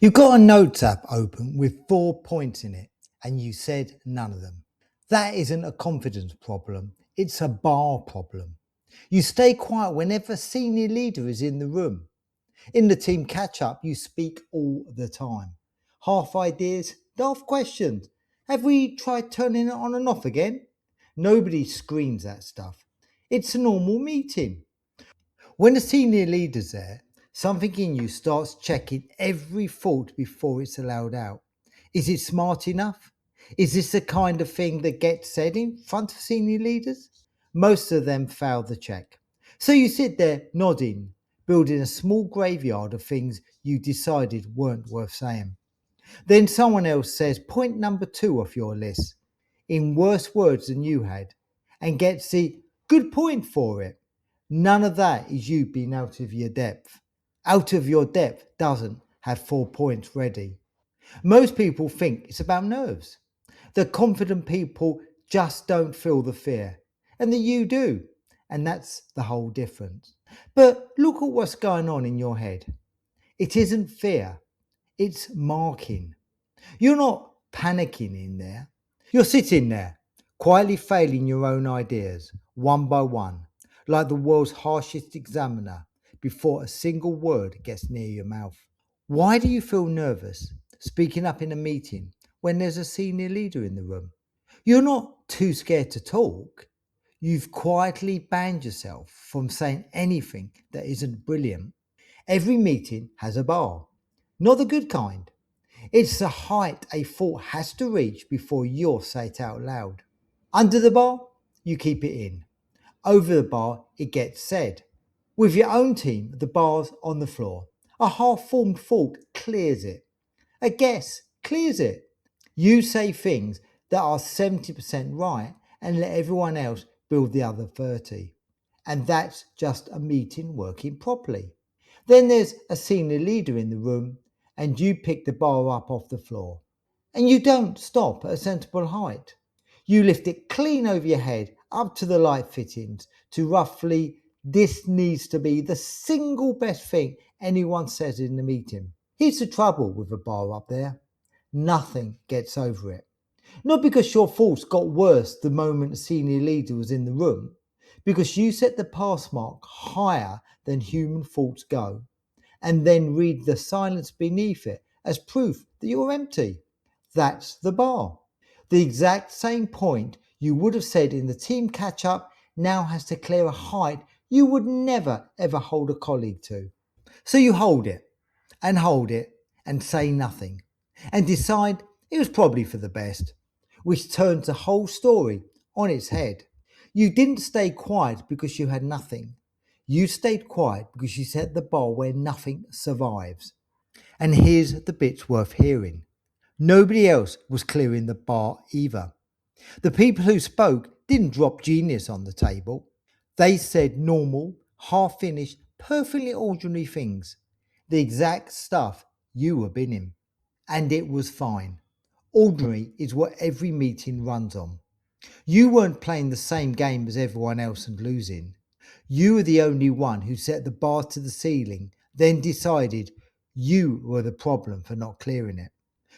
You've got a notes app open with 4 points in it and you said none of them. That isn't a confidence problem, it's a bar problem. You stay quiet whenever a senior leader is in the room. In the team catch up, you speak all the time. Half ideas, daft questions. Have we tried turning it on and off again? Nobody screams that stuff. It's a normal meeting. When the senior leader's there, something in you starts checking every thought before it's allowed out. Is it smart enough? Is this the kind of thing that gets said in front of senior leaders? Most of them fail the check. So you sit there nodding, building a small graveyard of things you decided weren't worth saying. Then someone else says point number 2 off your list in worse words than you had and gets the good point for it. None of that is you being out of your depth. Out of your depth doesn't have 4 points ready. Most people think it's about nerves. The confident people just don't feel the fear, and that you do, and that's the whole difference. But look at what's going on in your head. It isn't fear, it's marking. You're not panicking in there. You're sitting there, quietly failing your own ideas, one by one, like the world's harshest examiner, before a single word gets near your mouth. Why do you feel nervous speaking up in a meeting when there's a senior leader in the room? You're not too scared to talk. You've quietly banned yourself from saying anything that isn't brilliant. Every meeting has a bar, not the good kind. It's the height a thought has to reach before you'll say it out loud. Under the bar, you keep it in. Over the bar, it gets said. With your own team, the bar's on the floor. A half-formed thought clears it. A guess clears it. You say things that are 70% right and let everyone else build the other 30. And that's just a meeting working properly. Then there's a senior leader in the room and you pick the bar up off the floor. And you don't stop at a sensible height. You lift it clean over your head up to the light fittings to roughly this needs to be the single best thing anyone says in the meeting. Here's the trouble with a bar up there. Nothing gets over it. Not because your thoughts got worse the moment the senior leader was in the room, because you set the pass mark higher than human thoughts go, and then read the silence beneath it as proof that you're empty. That's the bar. The exact same point you would have said in the team catch up now has to clear a height you would never ever hold a colleague to. So you hold it and say nothing and decide it was probably for the best, which turns the whole story on its head. You didn't stay quiet because you had nothing. You stayed quiet because you set the bar where nothing survives. And here's the bits worth hearing. Nobody else was clearing the bar either. The people who spoke didn't drop genius on the table. They said normal, half finished, perfectly ordinary things. The exact stuff you were binning. And it was fine. Ordinary is what every meeting runs on. You weren't playing the same game as everyone else and losing. You were the only one who set the bar to the ceiling, then decided you were the problem for not clearing it.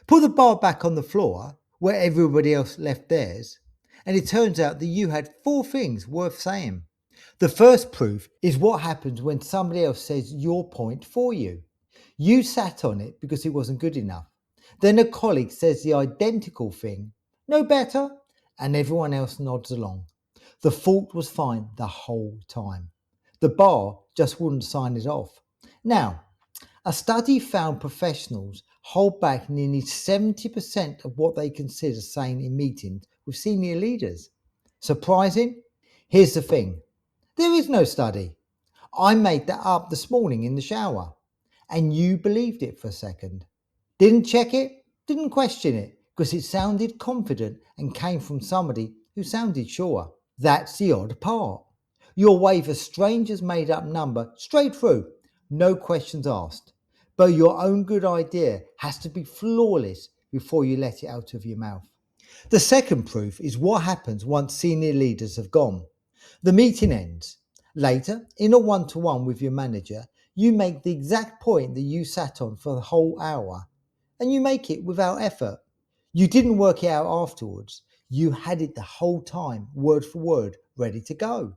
Put the bar back on the floor where everybody else left theirs, and it turns out that you had 4 things worth saying. The first proof is what happens when somebody else says your point for you. You sat on it because it wasn't good enough. Then a colleague says the identical thing, no better, and everyone else nods along. The fault was fine the whole time. The bar just wouldn't sign it off. Now, a study found professionals hold back nearly 70% of what they consider saying in meetings with senior leaders. Surprising? Here's the thing. There is no study. I made that up this morning in the shower. And you believed it for a second. Didn't check it, didn't question it, because it sounded confident and came from somebody who sounded sure. That's the odd part. You'll wave a stranger's made up number straight through, no questions asked. But your own good idea has to be flawless before you let it out of your mouth. The second proof is what happens once senior leaders have gone. The meeting ends. Later, in a one-to-one with your manager, you make the exact point that you sat on for the whole hour. and you make it without effort. You didn't work it out afterwards. You had it the whole time, word for word, ready to go.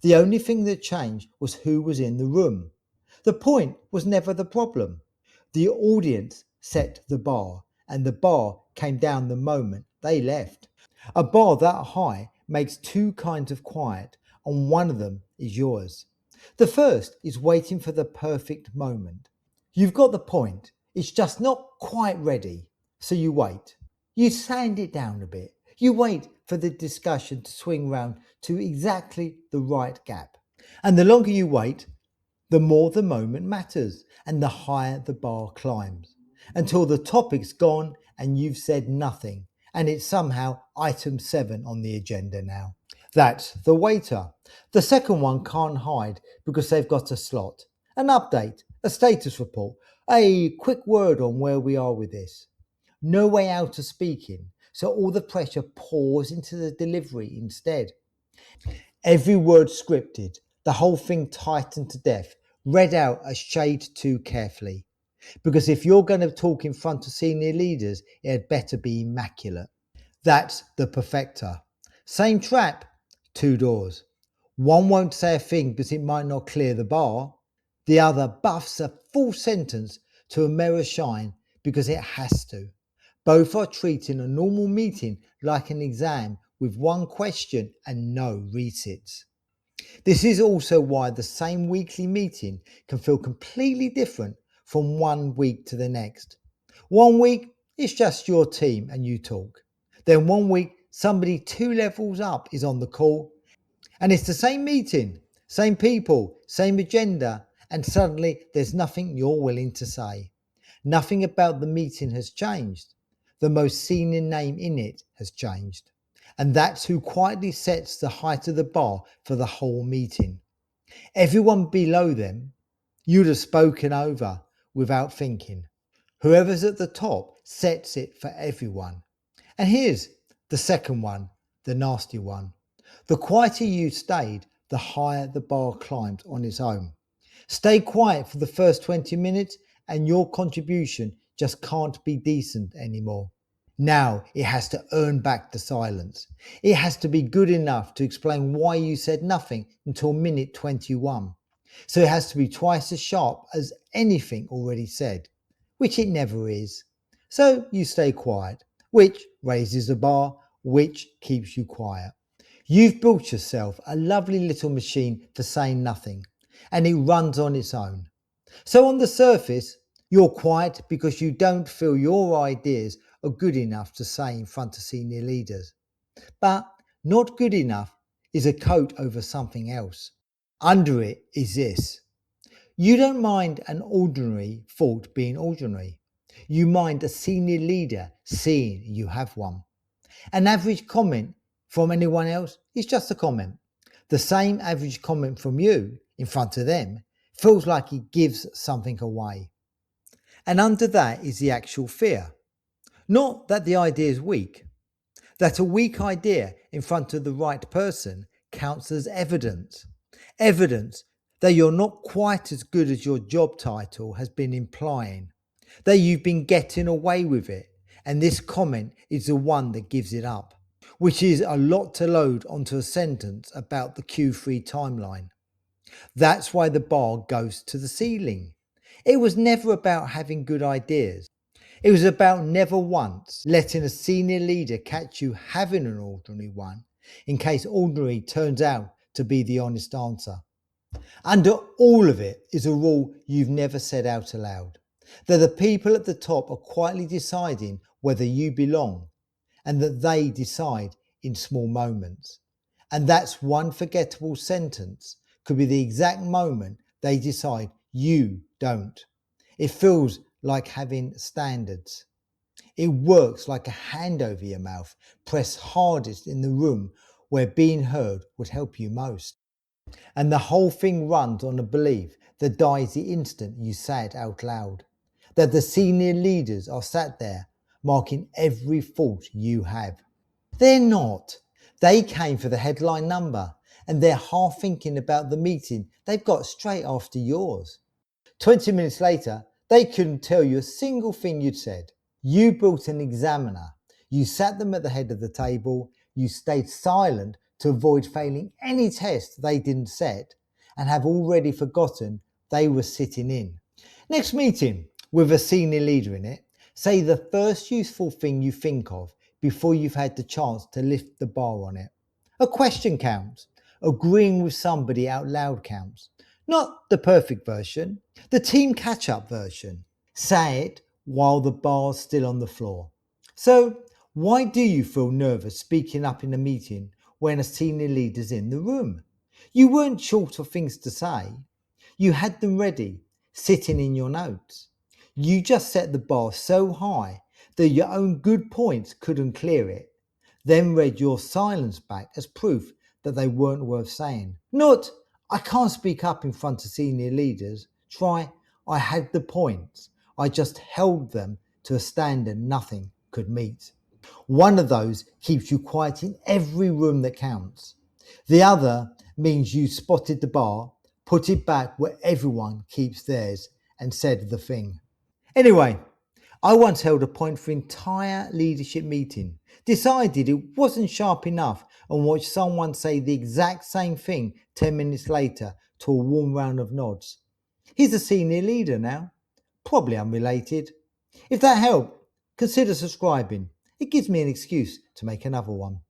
The only thing that changed was who was in the room. The point was never the problem. The audience set the bar, and the bar came down the moment they left. A bar that high makes two kinds of quiet, and one of them is yours. The first is waiting for the perfect moment. You've got the point, it's just not quite ready, so you wait. You sand it down a bit. You wait for the discussion to swing round to exactly the right gap. And the longer you wait, the more the moment matters and the higher the bar climbs until the topic's gone and you've said nothing and it's somehow item 7 on the agenda now. That's the waiter. The second one can't hide because they've got a slot, an update, a status report, a quick word on where we are with this. No way out of speaking, so all the pressure pours into the delivery instead. Every word scripted, the whole thing tightened to death, read out a shade too carefully. Because if you're going to talk in front of senior leaders, it had better be immaculate. That's the perfecter. Same trap, two doors. One won't say a thing because it might not clear the bar. The other buffs a full sentence to a mirror shine because it has to. Both are treating a normal meeting like an exam with one question and no resits. This is also why the same weekly meeting can feel completely different from one week to the next. One week, it's just your team and you talk. Then one week, somebody 2 levels up is on the call and it's the same meeting, same people, same agenda, and suddenly there's nothing you're willing to say. Nothing about the meeting has changed. The most senior name in it has changed. And that's who quietly sets the height of the bar for the whole meeting. Everyone below them, you'd have spoken over without thinking. Whoever's at the top sets it for everyone. And here's the second one, the nasty one. The quieter you stayed, the higher the bar climbed on its own. Stay quiet for the first 20 minutes and your contribution just can't be decent anymore. Now it has to earn back the silence. It has to be good enough to explain why you said nothing until minute 21. So it has to be twice as sharp as anything already said, which it never is. So you stay quiet, which raises the bar, which keeps you quiet. You've built yourself a lovely little machine for saying nothing, and it runs on its own. So on the surface, you're quiet because you don't feel your ideas are good enough to say in front of senior leaders. But not good enough is a coat over something else. Under it is this. You don't mind an ordinary fault being ordinary. You mind a senior leader seeing you have one. An average comment from anyone else is just a comment. The same average comment from you in front of them feels like it gives something away. And under that is the actual fear. Not that the idea is weak, that a weak idea in front of the right person counts as evidence. Evidence that you're not quite as good as your job title has been implying, that you've been getting away with it, and this comment is the one that gives it up, which is a lot to load onto a sentence about the Q3 timeline. That's why the bar goes to the ceiling. It was never about having good ideas. It was about never once letting a senior leader catch you having an ordinary one in case ordinary turns out to be the honest answer. Under all of it is a rule you've never said out aloud, that the people at the top are quietly deciding whether you belong and that they decide in small moments. And that's one forgettable sentence could be the exact moment they decide you don't. It feels like having standards. It works like a hand over your mouth, pressed hardest in the room where being heard would help you most. And the whole thing runs on a belief that dies the instant you say it out loud. That the senior leaders are sat there marking every fault you have. They're not. They came for the headline number and they're half thinking about the meeting they've got straight after yours. 20 minutes later, they couldn't tell you a single thing you'd said. You built an examiner. You sat them at the head of the table. You stayed silent to avoid failing any test they didn't set and have already forgotten they were sitting in. Next meeting with a senior leader in it, say the first useful thing you think of before you've had the chance to lift the bar on it. A question counts. Agreeing with somebody out loud counts. Not the perfect version, the team catch-up version. Say it while the bar's still on the floor. So, why do you feel nervous speaking up in a meeting when a senior leader's in the room? You weren't short of things to say. You had them ready, sitting in your notes. You just set the bar so high that your own good points couldn't clear it, then read your silence back as proof that they weren't worth saying. Not, I can't speak up in front of senior leaders. Try, I had the points. I just held them to a standard nothing could meet. One of those keeps you quiet in every room that counts. The other means you spotted the bar, put it back where everyone keeps theirs, and said the thing. Anyway, I once held a point for entire leadership meeting, decided it wasn't sharp enough, and watched someone say the exact same thing 10 minutes later to a warm round of nods. He's a senior leader now, probably unrelated. If that helped, consider subscribing. It gives me an excuse to make another one.